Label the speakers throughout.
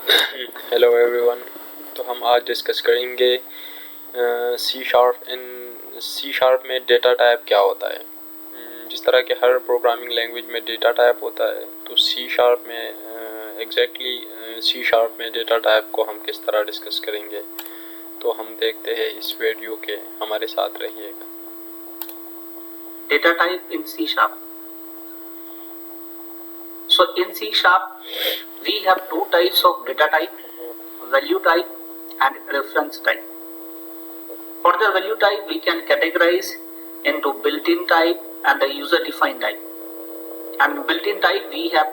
Speaker 1: Hello everyone. तो हम आज डिस्कस करेंगे सी शार्प। सी शार्प में डेटा टाइप क्या होता है। जिस तरह के हर प्रोग्रामिंग लैंग्वेज में डेटा टाइप होता है, तो सी शार्प में एग्जैक्टली सी शार्प में डेटा टाइप को हम किस तरह डिस्कस करेंगे, तो हम देखते हैं इस वीडियो के। हमारे साथ रहिएगा।
Speaker 2: Data type in C Sharp. So in C Sharp, we have two types of data type, value type and reference type. For the value type, we can categorize into built-in type and the user-defined type. And built-in type, we have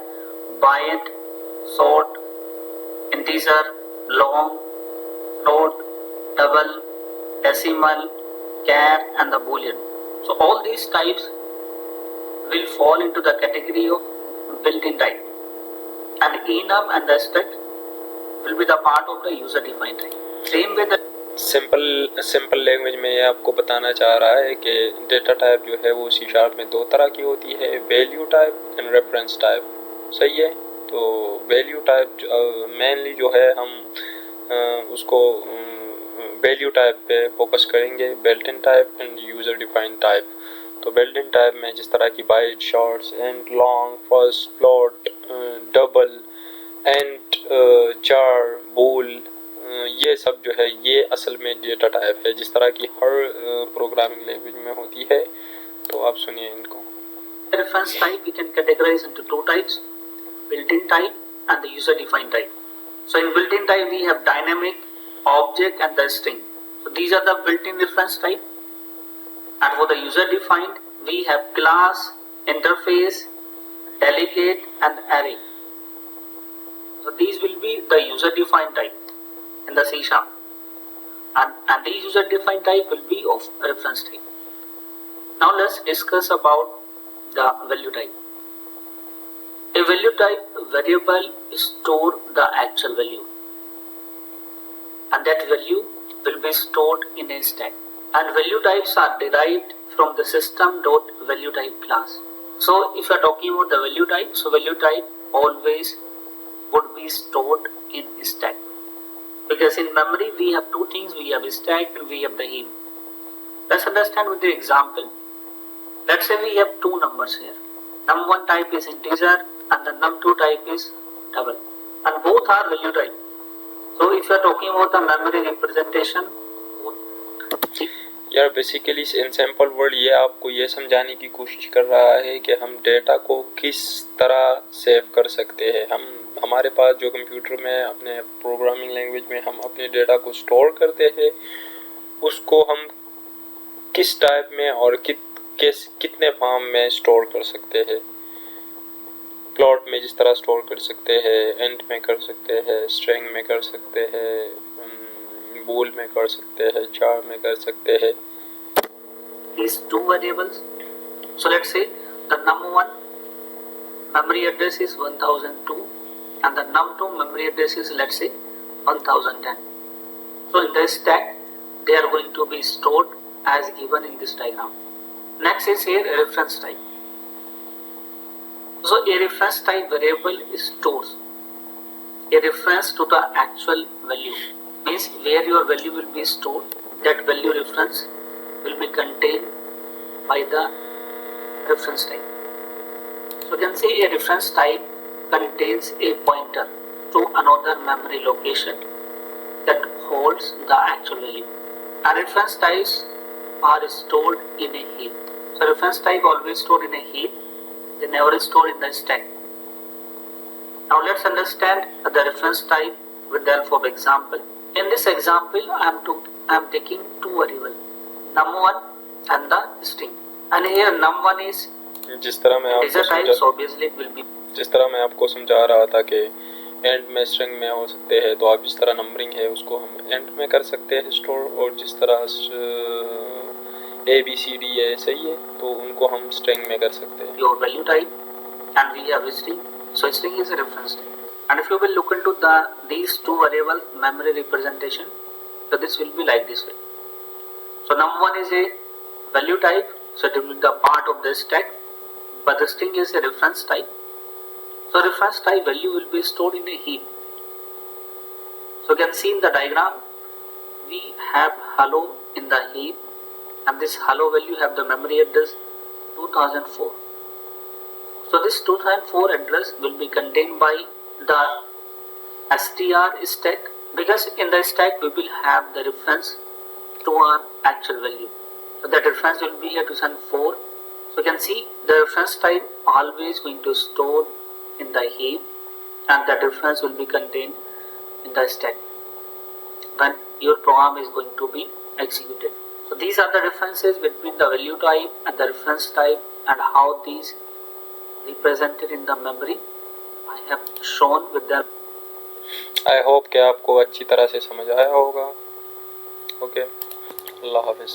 Speaker 2: byte, short, integer, long, float, double, decimal, char and the boolean. So all these types will fall into the category of built-in type, and enum and the stack will be the part of the user-defined type. Same with the
Speaker 1: simple language में ये आपको बताना चाह रहा है कि data type जो है वो सी शार्प में दो तरह की होती है, value type and reference type. सही है। तो वैल्यू टाइप मेनली जो है हम उसको वैल्यू टाइप पे फोकस करेंगे, built in type and user defined type. तो बिल्ट इन टाइप में जिस तरह की byte, shorts, and, long, first, float, double, and, char, bool, ये सब जो है ये असल में डेटा टाइप है, जिस तरह की हर प्रोग्रामिंग लैंग्वेज में होती है। तो आप सुनिए इनको।
Speaker 2: reference type we can categorize into two types, built-in type and the user-defined type. So in built-in type we have dynamic, object and the string. So these are the built-in reference type. And for the user-defined we have class, interface, delegate and array. So these will be the user-defined type in the C Sharp, and these user-defined type will be of reference type. Now let's discuss about the value type. A value type variable store the actual value, and that value will be stored in a stack. And value types are derived from the system.valueType class. So if you are talking about the value type, so value type always would be stored in stack. Because in memory we have two things, we have stack and we have the heap. Let's understand with the example. Let's say we have two numbers here. Num1 type is integer and the num2 type is double, and both are value type. So if you are talking about the memory representation,
Speaker 1: यार basically in sample word ये आपको ये समझाने की कोशिश कर रहा है कि हम डेटा को किस तरह सेव कर सकते हैं। हमारे पास जो कंप्यूटर में अपने प्रोग्रामिंग लैंग्वेज में हम अपने डेटा को स्टोर करते हैं, उसको हम किस टाइप में और कितने फॉर्म में स्टोर कर सकते हैं। प्लॉट में जिस तरह स्टोर कर सकते हैं, एंट में कर सकते हैं, स्ट्रिंग में कर सकते हैं, बूल में कर सकते हैं, चार में कर सकते हैं।
Speaker 2: These two variables. So let's say the num1 memory address is 1002 and the num2 memory address is, let's say, 1010. So in the stack they are going to be stored as given in this diagram. Next is here a reference type. So a reference type variable stores a reference to the actual value, means where your value will be stored, that value reference will be contained by the reference type. So you can say a reference type contains a pointer to another memory location that holds the actual value. And reference types are stored in a heap. So reference type always stored in a heap, they never stored in the stack. Now let's understand the reference type with the help of example. In this example, I am taking two variables, num1 and the string. And here num1 is
Speaker 1: जिस तरह मैं आपको समझा रहा था कि and में string में हो सकते हैं, तो आप जिस तरह नंबरिंग है उसको हम एंड में कर सकते हैं स्टोर, और जिस तरह ABCD है, सही है, तो उनको हम स्ट्रिंग में कर सकते हैं।
Speaker 2: Your value type and we have string. So string is a reference type. And if you will look into these two variable memory representation, so this will be like this way. So num1 is a value type, so it will be the part of the stack, but the string is a reference type. So reference type value will be stored in a heap. So you can see in the diagram, we have hello in the heap, and this hello value have the memory address 2004. So this 2004 address will be contained by the str stack, because in the stack we will have the reference to our actual value. So that reference will be here 2004. So you can see the reference type always going to store in the heap, and that reference will be contained in the stack when your program is going to be executed. So these are the differences between the value type and the reference type, and how these represented in the memory I have shown with the.
Speaker 1: I hope कि आपको अच्छी तरह से समझ आया होगा. Okay, अल्लाह हाफिज़.